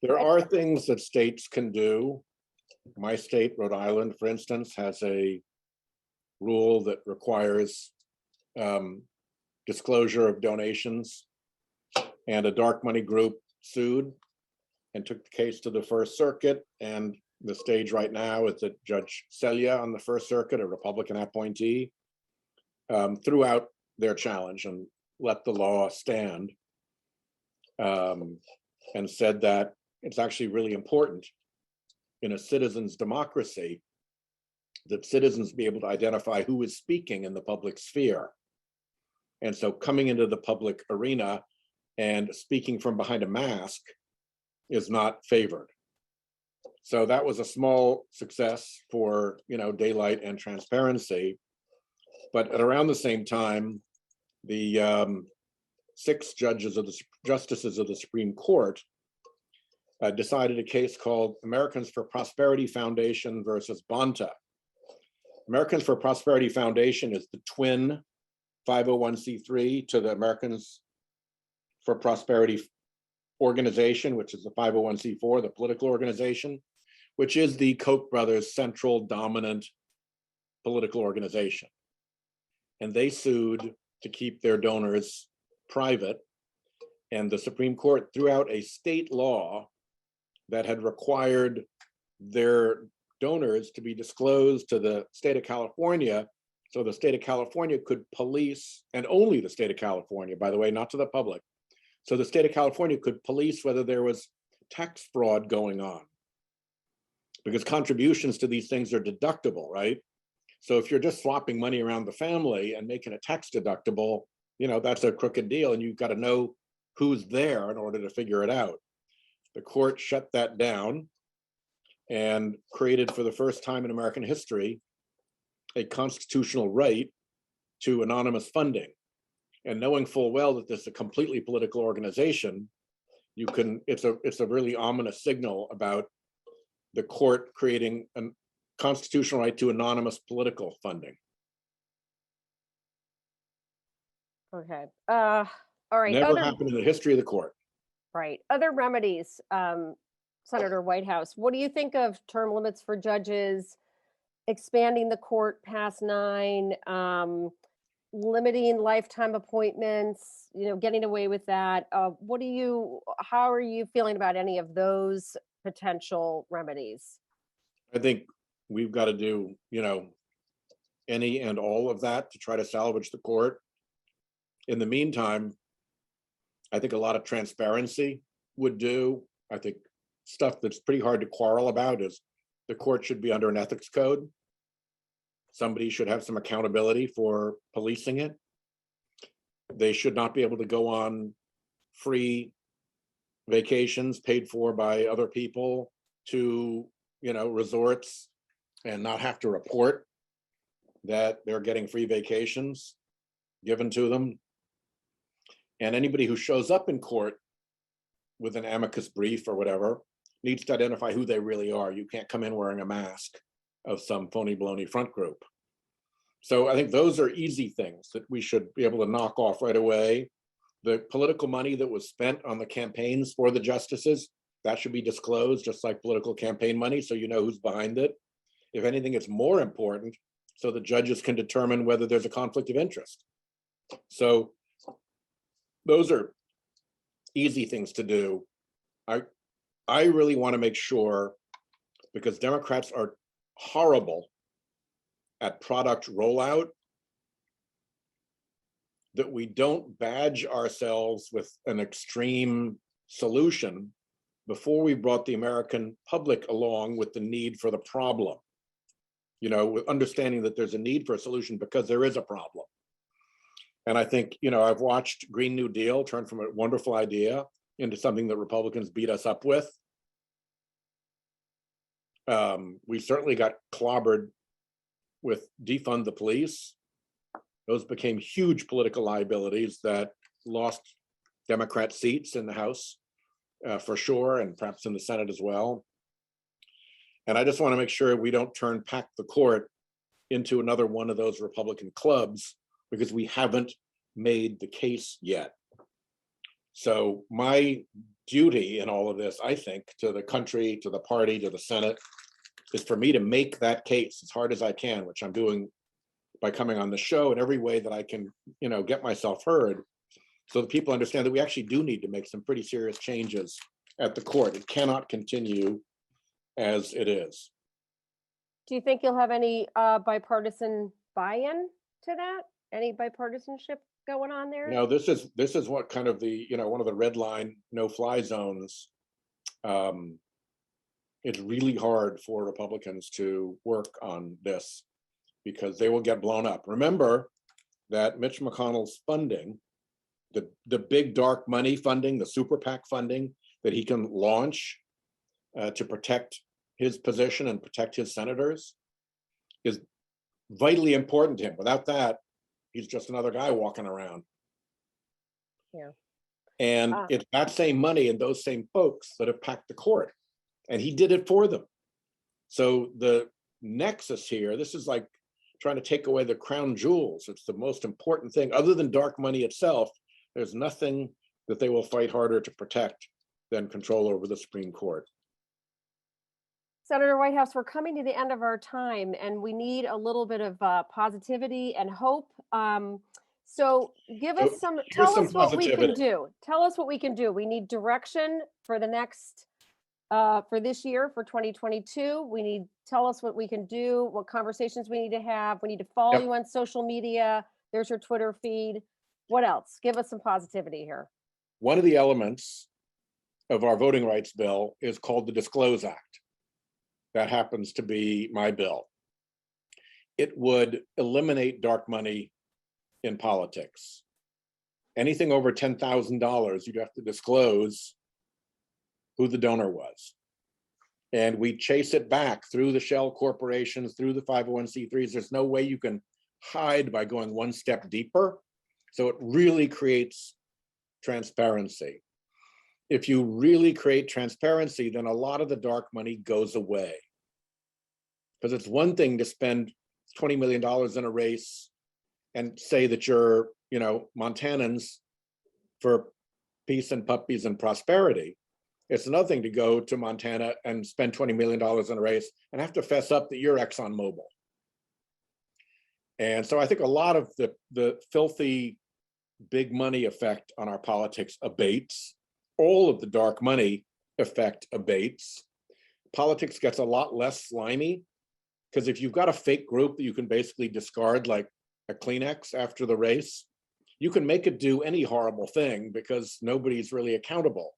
There are things that states can do. My state, Rhode Island, for instance, has a rule that requires disclosure of donations, and a dark money group sued and took the case to the First Circuit. And the stage right now is that Judge Celia on the First Circuit, a Republican appointee, threw out their challenge and let the law stand, and said that it's actually really important in a citizen's democracy that citizens be able to identify who is speaking in the public sphere. And so coming into the public arena and speaking from behind a mask is not favored. So that was a small success for, daylight and transparency. But at around the same time, the 6 justices of the Supreme Court decided a case called Americans for Prosperity Foundation versus Bonta. Americans for Prosperity Foundation is the twin 501c3 to the Americans for Prosperity organization, which is the 501c4, the political organization, which is the Koch brothers' central dominant political organization. And they sued to keep their donors private. And the Supreme Court threw out a state law that had required their donors to be disclosed to the state of California, so the state of California could police, and only the state of California, by the way, not to the public. So the state of California could police whether there was tax fraud going on, because contributions to these things are deductible, right? So if you're just swapping money around the family and making it tax deductible, that's a crooked deal, and you've got to know who's there in order to figure it out. The court shut that down and created, for the first time in American history, a constitutional right to anonymous funding. And knowing full well that this is a completely political organization, it's a really ominous signal about the court creating a constitutional right to anonymous political funding. Okay. All right. Never happened in the history of the court. Right. Other remedies, Senator Whitehouse, what do you think of term limits for judges, expanding the court past 9, limiting lifetime appointments, getting away with that? How are you feeling about any of those potential remedies? I think we've got to do, any and all of that to try to salvage the court. In the meantime, I think a lot of transparency would do. I think stuff that's pretty hard to quarrel about is the court should be under an ethics code. Somebody should have some accountability for policing it. They should not be able to go on free vacations paid for by other people to, resorts and not have to report that they're getting free vacations given to them. And anybody who shows up in court with an amicus brief or whatever needs to identify who they really are. You can't come in wearing a mask of some phony baloney front group. So I think those are easy things that we should be able to knock off right away. The political money that was spent on the campaigns for the justices, that should be disclosed, just like political campaign money, so you know who's behind it. If anything, it's more important so the judges can determine whether there's a conflict of interest. So those are easy things to do. I really want to make sure, because Democrats are horrible at product rollout, that we don't badge ourselves with an extreme solution before we brought the American public along with the need for the problem. With understanding that there's a need for a solution because there is a problem. And I think, I've watched Green New Deal turn from a wonderful idea into something that Republicans beat us up with. We certainly got clobbered with defund the police. Those became huge political liabilities that lost Democrat seats in the House for sure, and perhaps in the Senate as well. And I just want to make sure we don't pack the court into another one of those Republican clubs, because we haven't made the case yet. So my duty in all of this, I think, to the country, to the party, to the Senate, is for me to make that case as hard as I can, which I'm doing by coming on the show in every way that I can, get myself heard, so that people understand that we actually do need to make some pretty serious changes at the court. It cannot continue as it is. Do you think you'll have any bipartisan buy-in to that? Any bipartisanship going on there? This is what kind of the, one of the red line no-fly zones. It's really hard for Republicans to work on this because they will get blown up. Remember that Mitch McConnell's funding, the big dark money funding, the super PAC funding that he can launch to protect his position and protect his senators is vitally important to him. Without that, he's just another guy walking around. Yeah. And it's that same money and those same folks that have packed the court. And he did it for them. So the nexus here, this is like trying to take away the crown jewels. It's the most important thing. Other than dark money itself, there's nothing that they will fight harder to protect than control over the Supreme Court. Senator Whitehouse, we're coming to the end of our time, and we need a little bit of positivity and hope. So give us tell us what we can do. Tell us what we can do. We need direction for the next, for this year, for 2022. Tell us what we can do, what conversations we need to have. We need to follow you on social media. There's your Twitter feed. What else? Give us some positivity here. One of the elements of our voting rights bill is called the Disclose Act. That happens to be my bill. It would eliminate dark money in politics. Anything over $10,000, you'd have to disclose who the donor was. And we chase it back through the shell corporations, through the 501c3s. There's no way you can hide by going one step deeper. So it really creates transparency. If you really create transparency, then a lot of the dark money goes away. Because it's one thing to spend $20 million in a race and say that you're, Montanans for peace and puppies and prosperity. It's another thing to go to Montana and spend $20 million in a race and have to fess up that you're ExxonMobil. And so I think a lot of the filthy big money effect on our politics abates. All of the dark money effect abates. Politics gets a lot less slimy, because if you've got a fake group that you can basically discard like a Kleenex after the race, you can make it do any horrible thing because nobody's really accountable.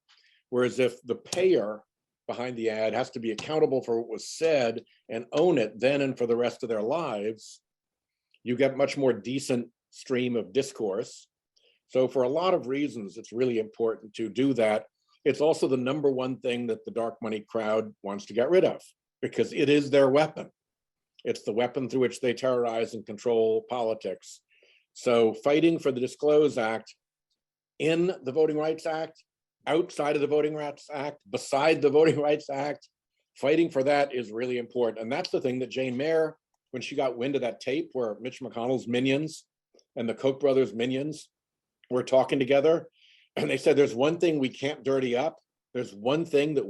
Whereas if the payer behind the ad has to be accountable for what was said and own it then and for the rest of their lives, you get much more decent stream of discourse. So for a lot of reasons, it's really important to do that. It's also the number one thing that the dark money crowd wants to get rid of, because it is their weapon. It's the weapon through which they terrorize and control politics. So fighting for the Disclose Act in the Voting Rights Act, outside of the Voting Rights Act, beside the Voting Rights Act, fighting for that is really important. And that's the thing that Jane Mayer, when she got wind of that tape where Mitch McConnell's minions and the Koch brothers' minions were talking together, and they said, there's one thing we can't dirty up. There's one thing that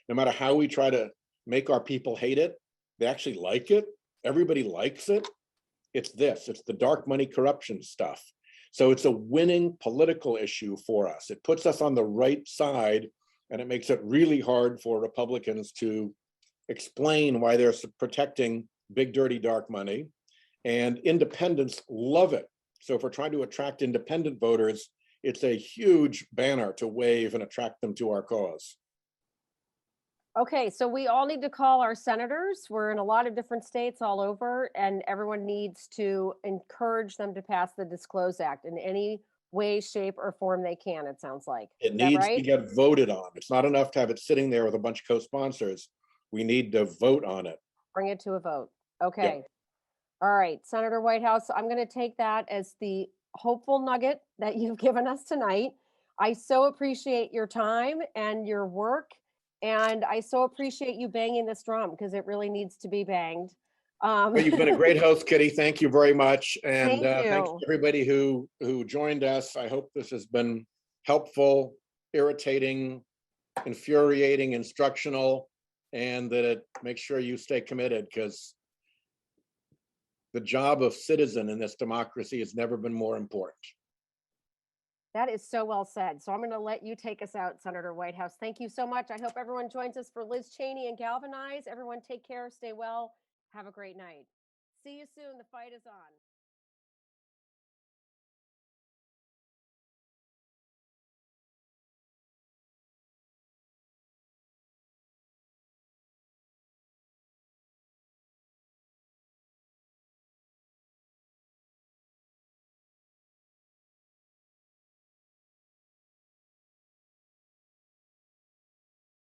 no matter how we try to make our people hate it, they actually like it. Everybody likes it. It's the dark money corruption stuff. So it's a winning political issue for us. It puts us on the right side, and it makes it really hard for Republicans to explain why they're protecting big, dirty, dark money. And independents love it. So if we're trying to attract independent voters, it's a huge banner to wave and attract them to our cause. Okay, so we all need to call our senators. We're in a lot of different states all over, and everyone needs to encourage them to pass the Disclose Act in any way, shape, or form they can, it sounds like. It needs to get voted on. It's not enough to have it sitting there with a bunch of co-sponsors. We need to vote on it. Bring it to a vote. Okay. All right, Senator Whitehouse, I'm going to take that as the hopeful nugget that you've given us tonight. I so appreciate your time and your work. And I so appreciate you banging this drum, because it really needs to be banged. Well, you've been a great host, Kitty. Thank you very much. And Thank you. Thanks to everybody who joined us. I hope this has been helpful, irritating, infuriating, instructional, and that it makes sure you stay committed, because the job of citizen in this democracy has never been more important. That is so well said. So I'm going to let you take us out, Senator Whitehouse. Thank you so much. I hope everyone joins us for Liz Cheney and Galvanize. Everyone take care, stay well, have a great night. See you soon. The fight is on.